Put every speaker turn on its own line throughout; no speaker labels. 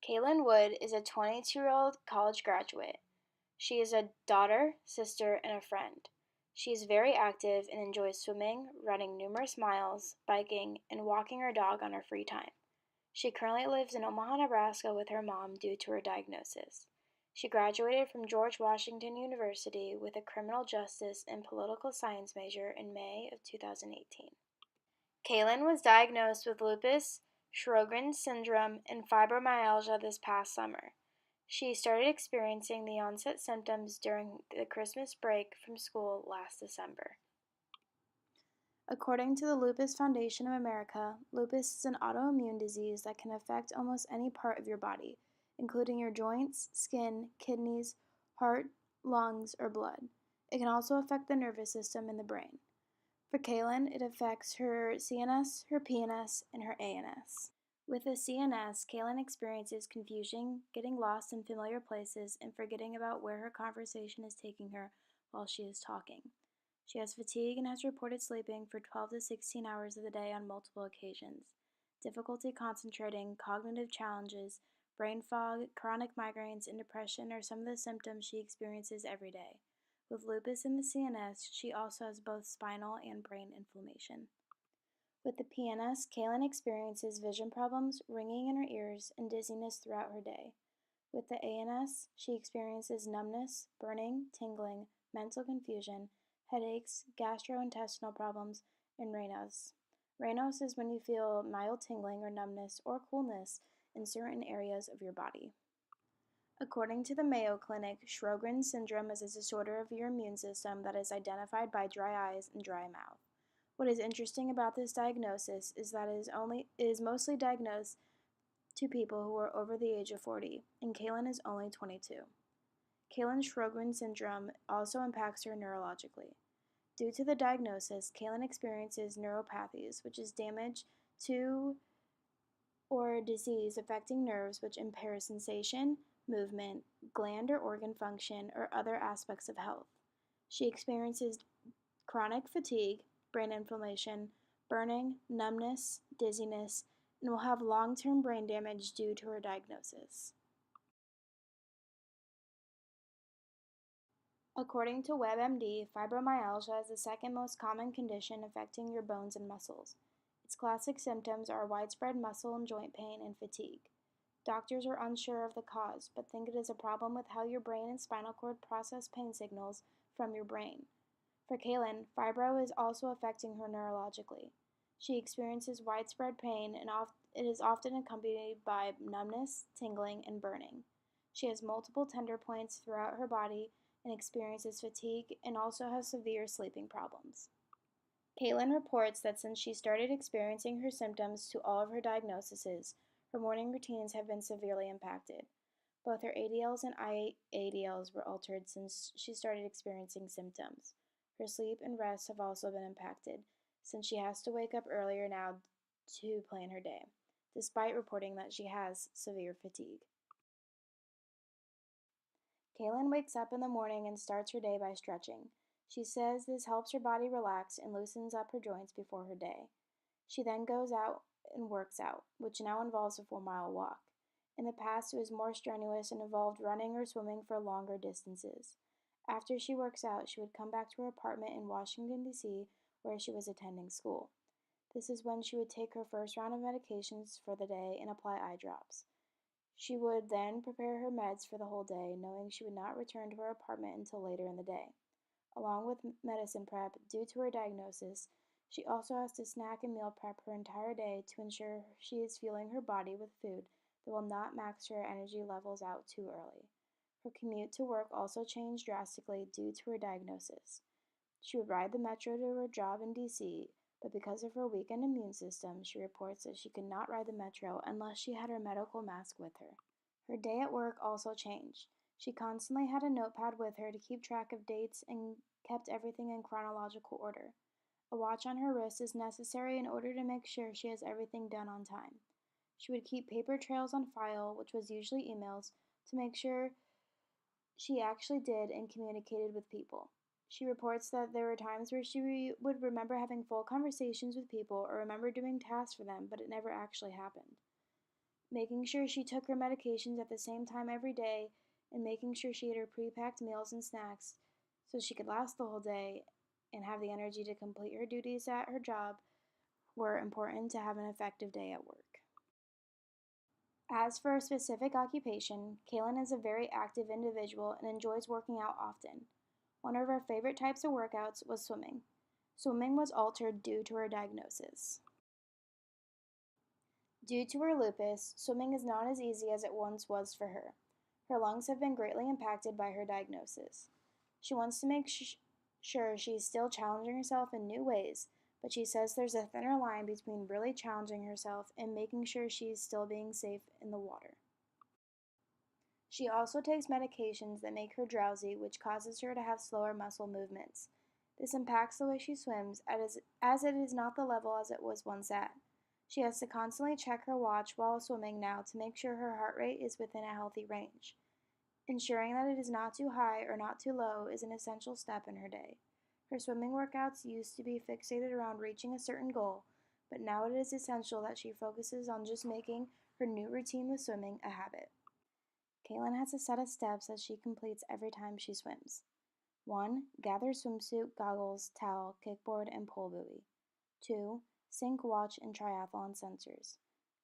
KaLynn Wood is a 22-year-old college graduate. She is a daughter, sister, and a friend. She is very active and enjoys swimming, running numerous miles, biking, and walking her dog on her free time. She currently lives in Omaha, Nebraska with her mom due to her diagnosis. She graduated from George Washington University with a criminal justice and political science major in May of 2018. KaLynn was diagnosed with lupus, Sjogren's syndrome, and fibromyalgia this past summer. She started experiencing the onset symptoms during the Christmas break from school last December. According to the Lupus Foundation of America, lupus is an autoimmune disease that can affect almost any part of your body, including your joints, skin, kidneys, heart, lungs, or blood. It can also affect the nervous system and the brain. For KaLynn, it affects her CNS, her PNS, and her ANS. With the CNS, KaLynn experiences confusion, getting lost in familiar places, and forgetting about where her conversation is taking her while she is talking. She has fatigue and has reported sleeping for 12 to 16 hours of the day on multiple occasions. Difficulty concentrating, cognitive challenges, brain fog, chronic migraines, and depression are some of the symptoms she experiences every day. With lupus in the CNS, she also has both spinal and brain inflammation. With the PNS, KaLynn experiences vision problems, ringing in her ears, and dizziness throughout her day. With the ANS, she experiences numbness, burning, tingling, mental confusion, headaches, gastrointestinal problems, and Raynaud's. Raynaud's is when you feel mild tingling or numbness or coolness in certain areas of your body. According to the Mayo Clinic, Sjogren's syndrome is a disorder of your immune system that is identified by dry eyes and dry mouth. What is interesting about this diagnosis is that it is mostly diagnosed to people who are over the age of 40, and KaLynn is only 22. KaLynn's Sjogren's syndrome also impacts her neurologically. Due to the diagnosis, KaLynn experiences neuropathies, which is damage to or disease affecting nerves which impair sensation, movement, gland or organ function, or other aspects of health. She experiences chronic fatigue, brain inflammation, burning, numbness, dizziness, and will have long-term brain damage due to her diagnosis. According to WebMD, fibromyalgia is the second most common condition affecting your bones and muscles. Its classic symptoms are widespread muscle and joint pain and fatigue. Doctors are unsure of the cause, but think it is a problem with how your brain and spinal cord process pain signals from your brain. For KaLynn, fibro is also affecting her neurologically. She experiences widespread pain and it is often accompanied by numbness, tingling, and burning. She has multiple tender points throughout her body and experiences fatigue and also has severe sleeping problems. KaLynn reports that since she started experiencing her symptoms to all of her diagnoses, her morning routines have been severely impacted. Both her ADLs and IADLs were altered since she started experiencing symptoms. Her sleep and rest have also been impacted, since she has to wake up earlier now to plan her day, despite reporting that she has severe fatigue. KaLynn wakes up in the morning and starts her day by stretching. She says this helps her body relax and loosens up her joints before her day. She then goes out and works out, which now involves a 4-mile walk. In the past, it was more strenuous and involved running or swimming for longer distances. After she works out, she would come back to her apartment in Washington, D.C., where she was attending school. This is when she would take her first round of medications for the day and apply eye drops. She would then prepare her meds for the whole day, knowing she would not return to her apartment until later in the day. Along with medicine prep, due to her diagnosis, she also has to snack and meal prep her entire day to ensure she is fueling her body with food that will not max her energy levels out too early. Her commute to work also changed drastically due to her diagnosis. She would ride the metro to her job in D.C., but because of her weakened immune system, she reports that she could not ride the metro unless she had her medical mask with her. Her day at work also changed. She constantly had a notepad with her to keep track of dates and kept everything in chronological order. A watch on her wrist is necessary in order to make sure she has everything done on time. She would keep paper trails on file, which was usually emails, to make sure she actually did and communicated with people. She reports that there were times where she would remember having full conversations with people or remember doing tasks for them, but it never actually happened. making sure she took her medications at the same time every day, and making sure she ate her pre-packed meals and snacks so she could last the whole day and have the energy to complete her duties at her job were important to have an effective day at work. As for a specific occupation, KaLynn is a very active individual and enjoys working out often. One of her favorite types of workouts was swimming. Swimming was altered due to her diagnosis. Due to her lupus, swimming is not as easy as it once was for her. Her lungs have been greatly impacted by her diagnosis. She wants to make sure she's still challenging herself in new ways, but she says there's a thinner line between really challenging herself and making sure she's still being safe in the water. She also takes medications that make her drowsy, which causes her to have slower muscle movements. This impacts the way she swims, as it is not the level as it was once at. She has to constantly check her watch while swimming now to make sure her heart rate is within a healthy range. Ensuring that it is not too high or not too low is an essential step in her day. Her swimming workouts used to be fixated around reaching a certain goal, but now it is essential that she focuses on just making her new routine with swimming a habit. KaLynn has a set of steps that she completes every time she swims. 1. Gather swimsuit, goggles, towel, kickboard, and pull buoy. 2. Sync watch and triathlon sensors.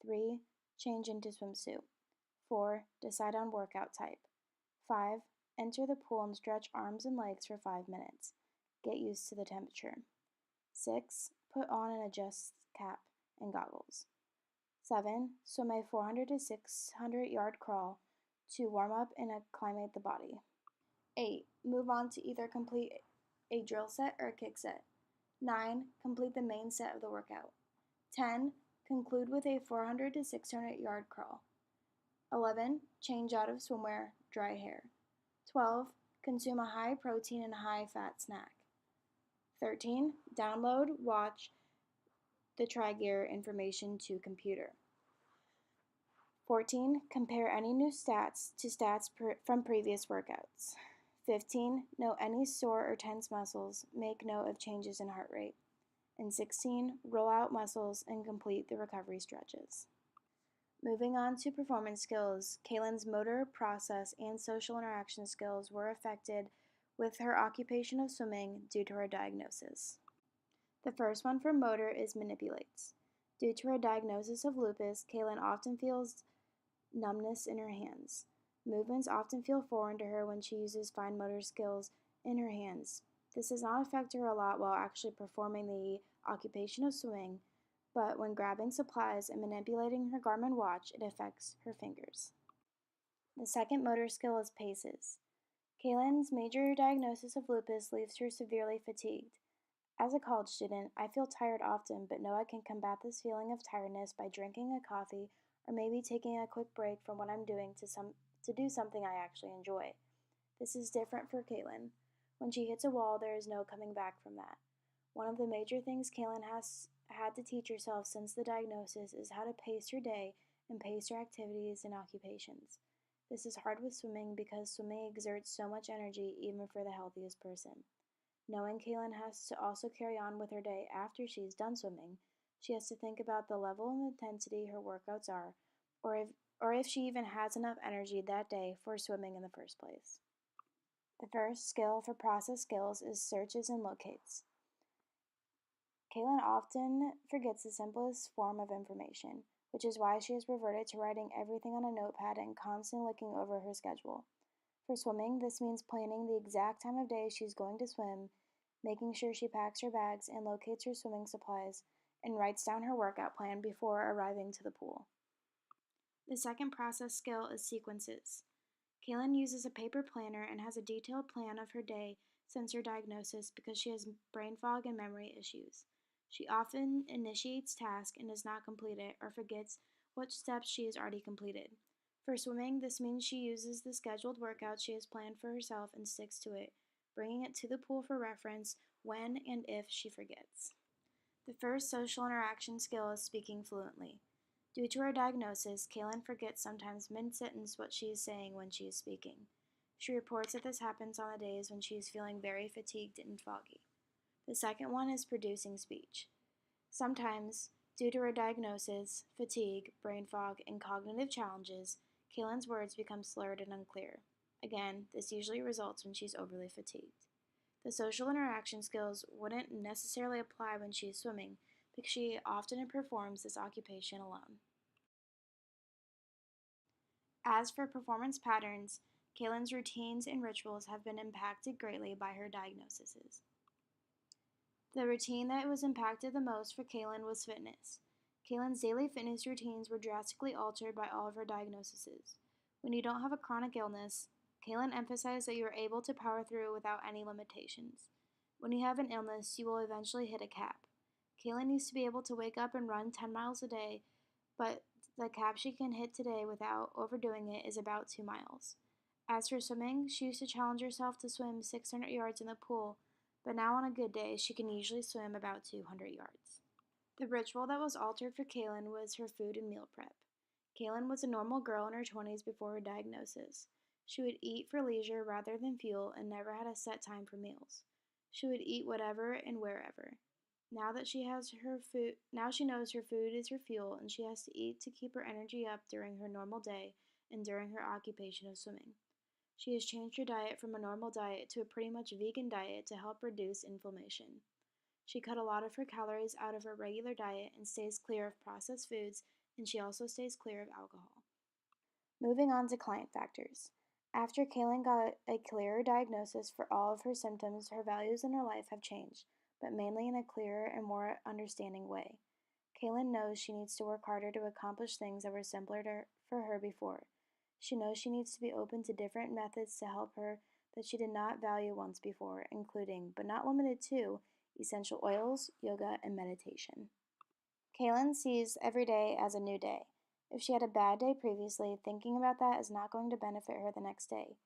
3. Change into swimsuit. 4. Decide on workout type. 5. Enter the pool and stretch arms and legs for 5 minutes. Get used to the temperature. 6. Put on and adjust cap and goggles. 7. Swim a 400 to 600 yard crawl to warm up and acclimate the body. 8. Move on to either complete a drill set or a kick set. 9. Complete the main set of the workout. 10. Conclude with a 400 to 600 yard crawl. 11. Change out of swimwear, dry hair. 12. Consume a high protein and high fat snack. 13. Download, watch the TriGear information to computer. 14. Compare any new stats to stats from previous workouts. 15. Note any sore or tense muscles. Make note of changes in heart rate. And 16. Roll out muscles and complete the recovery stretches. Moving on to performance skills, KaLynn's motor, process, and social interaction skills were affected with her occupation of swimming due to her diagnosis. The first one for motor is manipulates. Due to her diagnosis of lupus, KaLynn often feels numbness in her hands. Movements often feel foreign to her when she uses fine motor skills in her hands. This does not affect her a lot while actually performing the occupation of swimming, but when grabbing supplies and manipulating her Garmin watch, it affects her fingers. The second motor skill is paces. KaLynn's major diagnosis of lupus leaves her severely fatigued. As a college student, I feel tired often, but know I can combat this feeling of tiredness by drinking a coffee or maybe taking a quick break from what I'm doing to do something I actually enjoy. This is different for KaLynn. When she hits a wall, there is no coming back from that. One of the major things KaLynn has had to teach herself since the diagnosis is how to pace her day and pace her activities and occupations. This is hard with swimming because swimming exerts so much energy even for the healthiest person. Knowing KaLynn has to also carry on with her day after she's done swimming, she has to think about the level of intensity her workouts are, or if she even has enough energy that day for swimming in the first place. The first skill for process skills is searches and locates. KaLynn often forgets the simplest form of information, which is why she has reverted to writing everything on a notepad and constantly looking over her schedule. For swimming, this means planning the exact time of day she's going to swim, making sure she packs her bags and locates her swimming supplies, and writes down her workout plan before arriving to the pool. The second process skill is sequences. KaLynn uses a paper planner and has a detailed plan of her day since her diagnosis because she has brain fog and memory issues. She often initiates tasks and does not complete it or forgets what steps she has already completed. For swimming, this means she uses the scheduled workout she has planned for herself and sticks to it, bringing it to the pool for reference when and if she forgets. The first social interaction skill is speaking fluently. Due to her diagnosis, KaLynn forgets sometimes mid-sentence what she is saying when she is speaking. She reports that this happens on the days when she is feeling very fatigued and foggy. The second one is producing speech. Sometimes Due to her diagnosis, fatigue, brain fog, and cognitive challenges, KaLynn's words become slurred and unclear. Again, this usually results when she's overly fatigued. The social interaction skills wouldn't necessarily apply when she's swimming because she often performs this occupation alone. As for performance patterns, KaLynn's routines and rituals have been impacted greatly by her diagnoses. The routine that was impacted the most for KaLynn was fitness. KaLynn's daily fitness routines were drastically altered by all of her diagnoses. When you don't have a chronic illness, KaLynn emphasized that you are able to power through without any limitations. When you have an illness, you will eventually hit a cap. KaLynn used to be able to wake up and run 10 miles a day, but the cap she can hit today without overdoing it is about 2 miles. As for swimming, she used to challenge herself to swim 600 yards in the pool, but now on a good day, she can usually swim about 200 yards. The ritual that was altered for KaLynn was her food and meal prep. KaLynn was a normal girl in her 20s before her diagnosis. She would eat for leisure rather than fuel and never had a set time for meals. She would eat whatever and wherever. Now she knows her food is her fuel and she has to eat to keep her energy up during her normal day and during her occupation of swimming. She has changed her diet from a normal diet to a pretty much vegan diet to help reduce inflammation. She cut a lot of her calories out of her regular diet and stays clear of processed foods, and she also stays clear of alcohol. Moving on to client factors. After KaLynn got a clearer diagnosis for all of her symptoms, her values in her life have changed, but mainly in a clearer and more understanding way. KaLynn knows she needs to work harder to accomplish things that were simpler for her before. She knows she needs to be open to different methods to help her that she did not value once before, including, but not limited to, essential oils, yoga, and meditation. KaLynn sees every day as a new day. If she had a bad day previously, thinking about that is not going to benefit her the next day.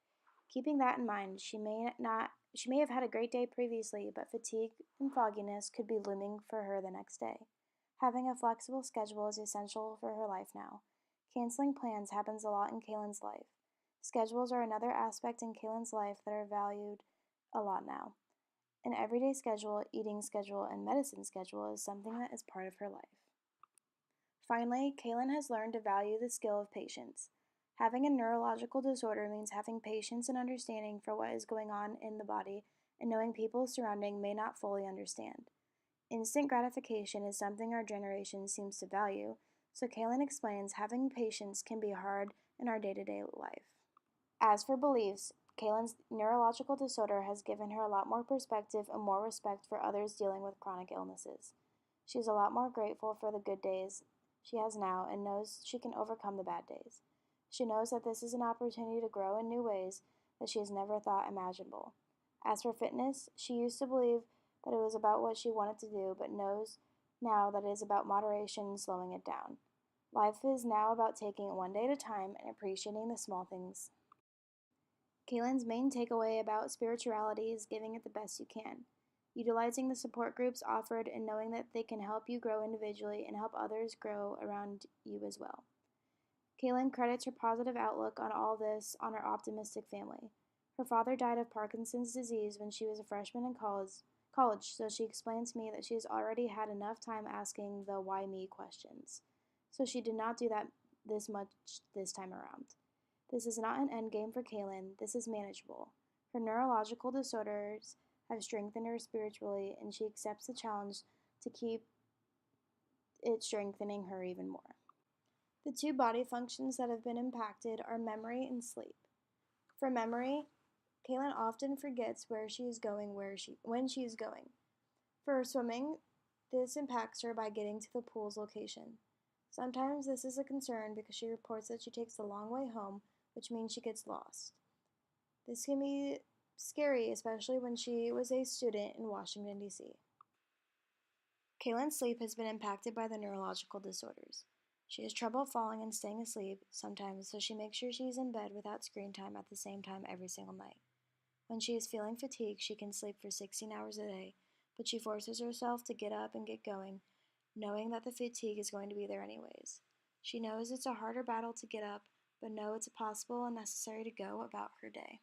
Keeping that in mind, she may have had a great day previously, but fatigue and fogginess could be looming for her the next day. Having a flexible schedule is essential for her life now. Canceling plans happens a lot in KaLynn's life. Schedules are another aspect in KaLynn's life that are valued a lot now. An everyday schedule, eating schedule, and medicine schedule is something that is part of her life. Finally, KaLynn has learned to value the skill of patience. Having a neurological disorder means having patience and understanding for what is going on in the body and knowing people surrounding may not fully understand. Instant gratification is something our generation seems to value, so KaLynn explains having patience can be hard in our day-to-day life. As for beliefs, KaLynn's neurological disorder has given her a lot more perspective and more respect for others dealing with chronic illnesses. She is a lot more grateful for the good days she has now and knows she can overcome the bad days. She knows that this is an opportunity to grow in new ways that she has never thought imaginable. As for fitness, she used to believe that it was about what she wanted to do, but knows now that it is about moderation and slowing it down. Life is now about taking it one day at a time and appreciating the small things. KaLynn's main takeaway about spirituality is giving it the best you can, utilizing the support groups offered and knowing that they can help you grow individually and help others grow around you as well. KaLynn credits her positive outlook on all this on her optimistic family. Her father died of Parkinson's disease when she was a freshman in college, so she explained to me that she has already had enough time asking the why me questions. So she did not do that this much this time around. This is not an end game for KaLynn, this is manageable. Her neurological disorders have strengthened her spiritually, and she accepts the challenge to keep it strengthening her even more. The two body functions that have been impacted are memory and sleep. For memory, KaLynn often forgets where she is going when she is going. For her swimming, this impacts her by getting to the pool's location. Sometimes this is a concern because she reports that she takes the long way home, which means she gets lost. This can be scary, especially when she was a student in Washington, D.C. KaLynn's sleep has been impacted by the neurological disorders. She has trouble falling and staying asleep sometimes, so she makes sure she is in bed without screen time at the same time every single night. When she is feeling fatigued, she can sleep for 16 hours a day, but she forces herself to get up and get going, knowing that the fatigue is going to be there anyways. She knows it's a harder battle to get up, but knows it's possible and necessary to go about her day.